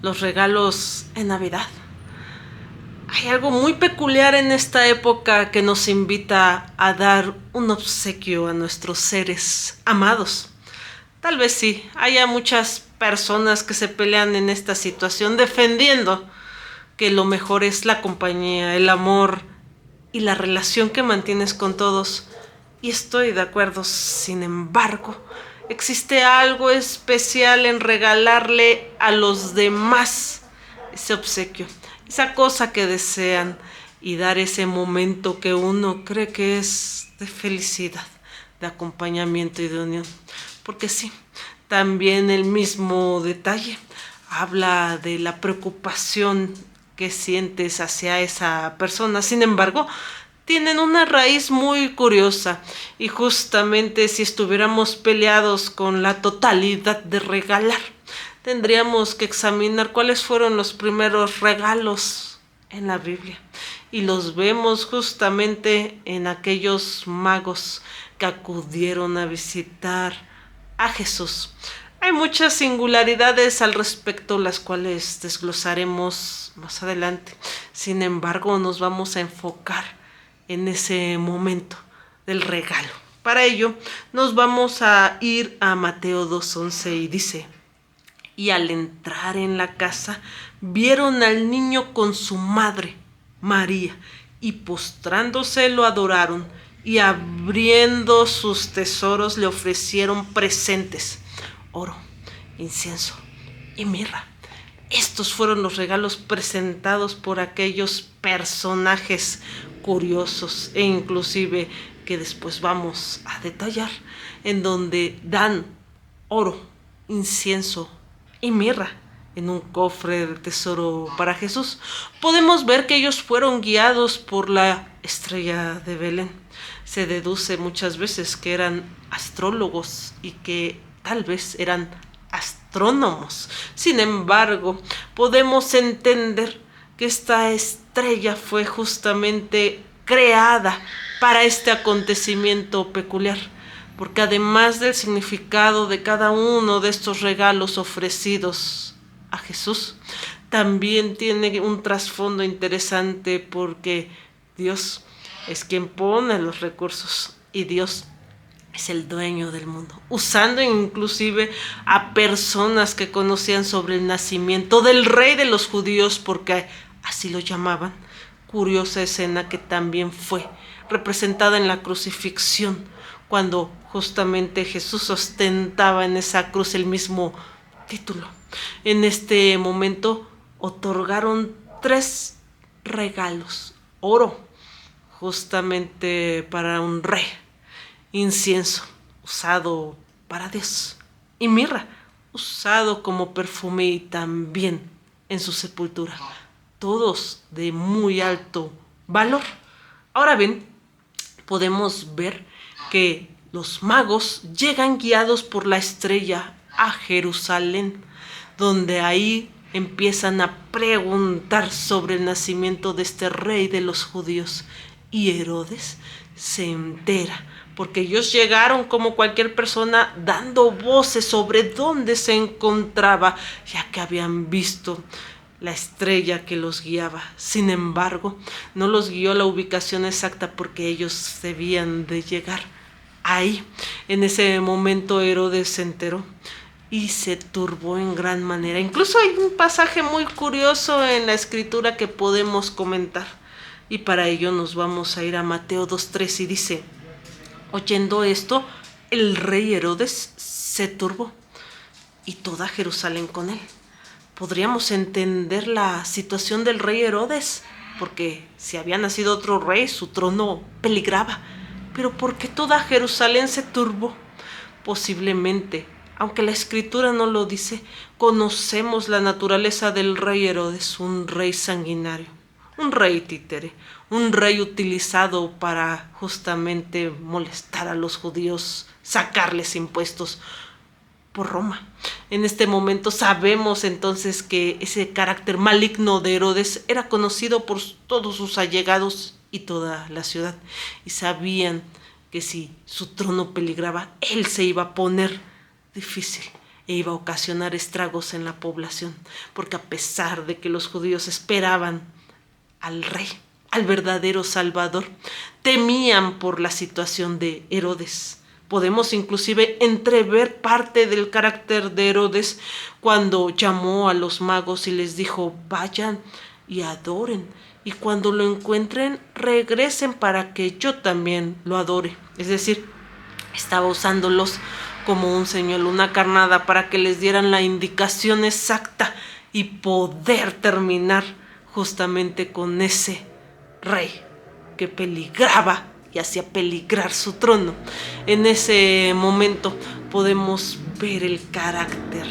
los regalos en Navidad. Hay algo muy peculiar en esta época que nos invita a dar un obsequio a nuestros seres amados. Tal vez sí, haya muchas personas que se pelean en esta situación defendiendo que lo mejor es la compañía, el amor y la relación que mantienes con todos. Y estoy de acuerdo, sin embargo, existe algo especial en regalarle a los demás ese obsequio, esa cosa que desean y dar ese momento que uno cree que es de felicidad, de acompañamiento y de unión. Porque sí, también el mismo detalle habla de la preocupación que sientes hacia esa persona. Sin embargo, tienen una raíz muy curiosa y justamente si estuviéramos peleados con la totalidad de regalar, tendríamos que examinar cuáles fueron los primeros regalos en la Biblia. Y los vemos justamente en aquellos magos que acudieron a visitar a Jesús. Hay muchas singularidades al respecto, las cuales desglosaremos más adelante. Sin embargo, nos vamos a enfocar en ese momento del regalo. Para ello, nos vamos a ir a Mateo 2:11 y dice: y al entrar en la casa, vieron al niño con su madre, María, y postrándose lo adoraron, y abriendo sus tesoros le ofrecieron presentes: oro, incienso y mirra. Estos fueron los regalos presentados por aquellos personajes curiosos e inclusive que después vamos a detallar, en donde dan oro, incienso y mirra en un cofre de tesoro para Jesús. Podemos ver que ellos fueron guiados por la estrella de Belén. Se deduce muchas veces que eran astrólogos y que tal vez eran astrónomos. Sin embargo, podemos entender que esta estrella fue justamente creada para este acontecimiento peculiar, porque además del significado de cada uno de estos regalos ofrecidos a Jesús, también tiene un trasfondo interesante, porque Dios es quien pone los recursos y Dios es el dueño del mundo, usando inclusive a personas que conocían sobre el nacimiento del rey de los judíos, porque así lo llamaban. Curiosa escena que también fue representada en la crucifixión, cuando justamente Jesús ostentaba en esa cruz el mismo título. En este momento otorgaron 3 regalos: oro, justamente para un rey; incienso, usado para Dios; y mirra, usado como perfume y también en su sepultura. Todos de muy alto valor. Ahora bien, podemos ver que los magos llegan guiados por la estrella a Jerusalén, donde ahí empiezan a preguntar sobre el nacimiento de este rey de los judíos. Y Herodes se entera, porque ellos llegaron como cualquier persona dando voces sobre dónde se encontraba, ya que habían visto la estrella que los guiaba. Sin embargo, no los guió la ubicación exacta, porque ellos debían de llegar ahí. En ese momento Herodes se enteró y se turbó en gran manera. Incluso hay un pasaje muy curioso en la escritura que podemos comentar, y para ello nos vamos a ir a Mateo 2:3 y dice: oyendo esto, el rey Herodes se turbó y toda Jerusalén con él. Podríamos entender la situación del rey Herodes, porque si había nacido otro rey, su trono peligraba. Pero ¿por qué toda Jerusalén se turbó? Posiblemente, aunque la escritura no lo dice, conocemos la naturaleza del rey Herodes: un rey sanguinario, un rey títere, un rey utilizado para justamente molestar a los judíos, sacarles impuestos por Roma. En este momento sabemos entonces que ese carácter maligno de Herodes era conocido por todos sus allegados y toda la ciudad, y sabían que si su trono peligraba, él se iba a poner difícil. e iba a ocasionar estragos en la población, porque a pesar de que los judíos esperaban al rey, al verdadero Salvador, temían por la situación de Herodes. Podemos inclusive entrever parte del carácter de Herodes cuando llamó a los magos y les dijo: vayan y adoren, y cuando lo encuentren regresen para que yo también lo adore. Es decir, estaba usándolos como un señuelo, una carnada, para que les dieran la indicación exacta y poder terminar justamente con ese rey que peligraba y hacía peligrar su trono. En ese momento podemos ver el carácter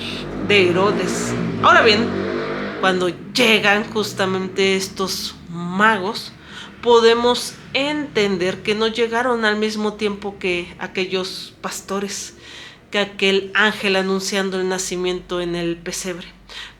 de Herodes. Ahora bien, cuando llegan justamente estos magos, podemos entender que no llegaron al mismo tiempo que aquellos pastores, que aquel ángel anunciando el nacimiento en el pesebre.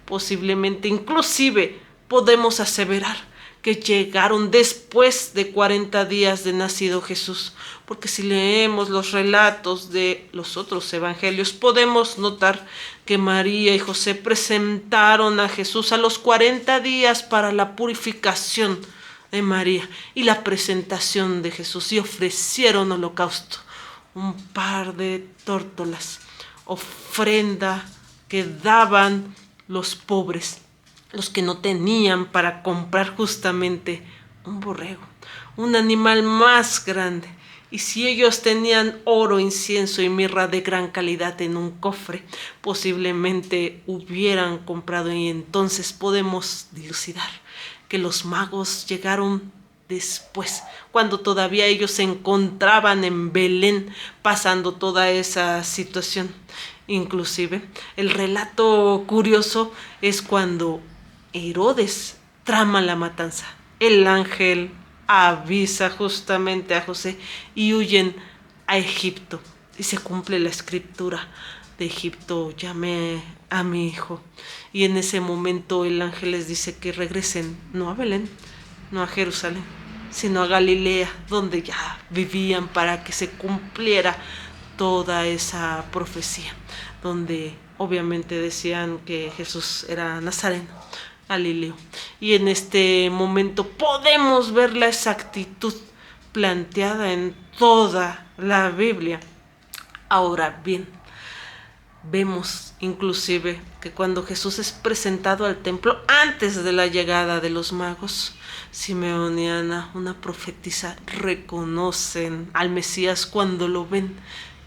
Posiblemente, inclusive, podemos aseverar que llegaron después de 40 días de nacido Jesús, porque si leemos los relatos de los otros evangelios, podemos notar que María y José presentaron a Jesús a los 40 días para la purificación de María y la presentación de Jesús, y ofrecieron holocausto, un par de tórtolas, ofrenda que daban los pobres, los que no tenían para comprar justamente un borrego, un animal más grande. Y si ellos tenían oro, incienso y mirra de gran calidad en un cofre, posiblemente hubieran comprado. Y entonces podemos dilucidar que los magos llegaron después, cuando todavía ellos se encontraban en Belén pasando toda esa situación. Inclusive, el relato curioso es cuando Herodes trama la matanza. El ángel avisa justamente a José y huyen a Egipto. Y se cumple la escritura: de Egipto llamé a mi hijo. Y en ese momento el ángel les dice que regresen, no a Belén, no a Jerusalén, sino a Galilea, donde ya vivían, para que se cumpliera toda esa profecía, donde obviamente decían que Jesús era nazareno, Galileo. Y en este momento podemos ver la exactitud planteada en toda la Biblia. Ahora bien, vemos inclusive que cuando Jesús es presentado al templo, antes de la llegada de los magos, Simeón y Ana, una profetisa, reconocen al Mesías cuando lo ven.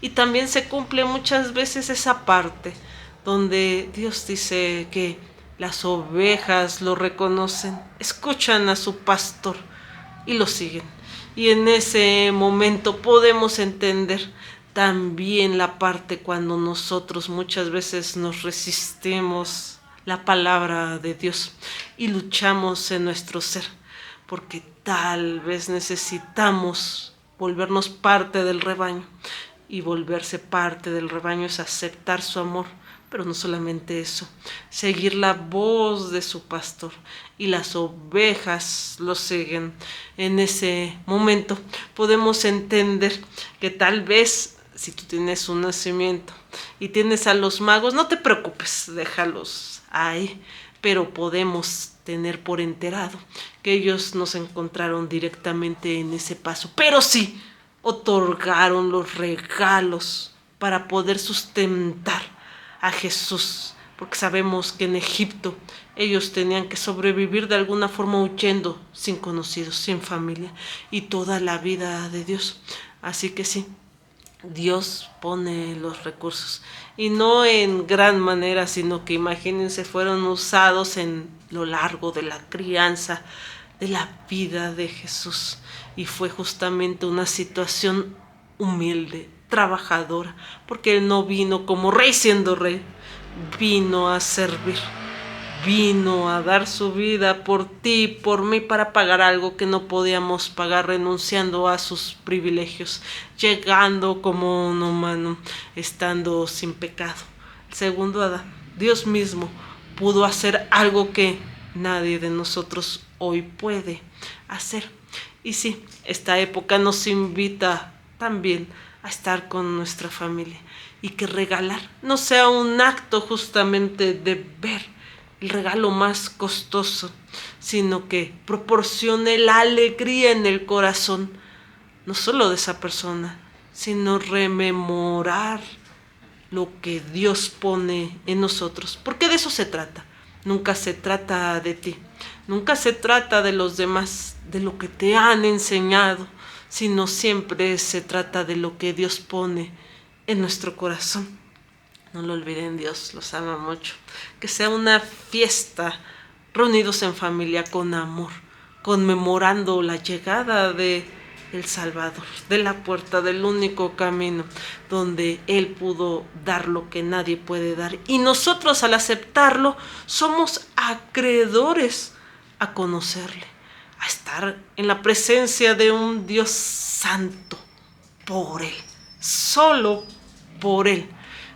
Y también se cumple muchas veces esa parte donde Dios dice que las ovejas lo reconocen, escuchan a su pastor y lo siguen. Y en ese momento podemos entender también la parte cuando nosotros muchas veces nos resistimos la palabra de Dios y luchamos en nuestro ser, porque tal vez necesitamos volvernos parte del rebaño. Y volverse parte del rebaño es aceptar su amor, pero no solamente eso, seguir la voz de su pastor, y las ovejas lo siguen. En ese momento podemos entender que tal vez si tú tienes un nacimiento y tienes a los magos, no te preocupes, déjalos ahí, pero podemos tener por enterado que ellos no se encontraron directamente en ese paso, pero sí otorgaron los regalos para poder sustentar a Jesús, porque sabemos que en Egipto ellos tenían que sobrevivir de alguna forma huyendo, sin conocidos, sin familia, y toda la vida de Dios. Así que sí, Dios pone los recursos, y no en gran manera, sino que imagínense, fueron usados en lo largo de la crianza, de la vida de Jesús, y fue justamente una situación humilde, trabajadora, porque Él no vino como rey siendo rey, vino a servir, vino a dar su vida por ti y por mí, para pagar algo que no podíamos pagar, renunciando a sus privilegios, llegando como un humano, estando sin pecado. El segundo Adán, Dios mismo, pudo hacer algo que nadie de nosotros hoy puede hacer. Y sí, esta época nos invita también a estar con nuestra familia. y que regalar no sea un acto justamente de ver el regalo más costoso, sino que proporcione la alegría en el corazón, no solo de esa persona, sino rememorar lo que Dios pone en nosotros, porque de eso se trata. Nunca se trata de ti, nunca se trata de los demás, de lo que te han enseñado, sino siempre se trata de lo que Dios pone en nuestro corazón. No lo olviden, Dios los ama mucho. Que sea una fiesta reunidos en familia con amor, conmemorando la llegada de el Salvador, de la puerta, del único camino, donde Él pudo dar lo que nadie puede dar. Y nosotros al aceptarlo somos acreedores a conocerle, a estar en la presencia de un Dios santo por Él, solo por Él.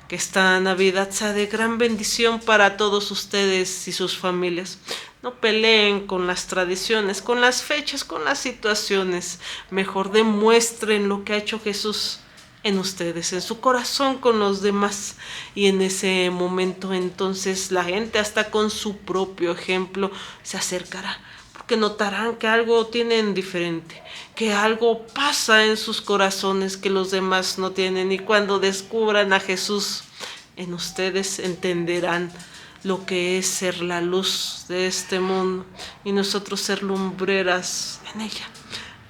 Que esta Navidad sea de gran bendición para todos ustedes y sus familias. No peleen con las tradiciones, con las fechas, con las situaciones. Mejor demuestren lo que ha hecho Jesús en ustedes, en su corazón con los demás. Y en ese momento entonces la gente hasta con su propio ejemplo se acercará, porque notarán que algo tienen diferente, que algo pasa en sus corazones que los demás no tienen. Y cuando descubran a Jesús en ustedes, entenderán lo que es ser la luz de este mundo y nosotros ser lumbreras en ella.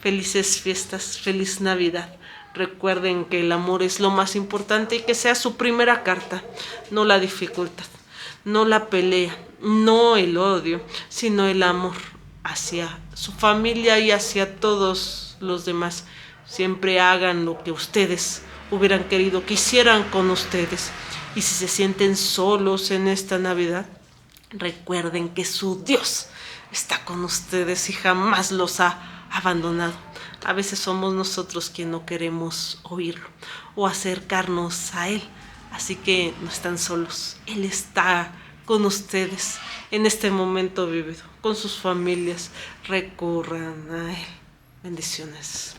Felices fiestas, feliz Navidad. Recuerden que el amor es lo más importante y que sea su primera carta, no la dificultad, no la pelea, no el odio, sino el amor hacia su familia y hacia todos los demás. Siempre hagan lo que ustedes hubieran querido que hicieran con ustedes. Y si se sienten solos en esta Navidad, recuerden que su Dios está con ustedes y jamás los ha abandonado. A veces somos nosotros quienes no queremos oírlo o acercarnos a Él. Así que no están solos. Él está con ustedes en este momento vivido, con sus familias. Recurran a Él. Bendiciones.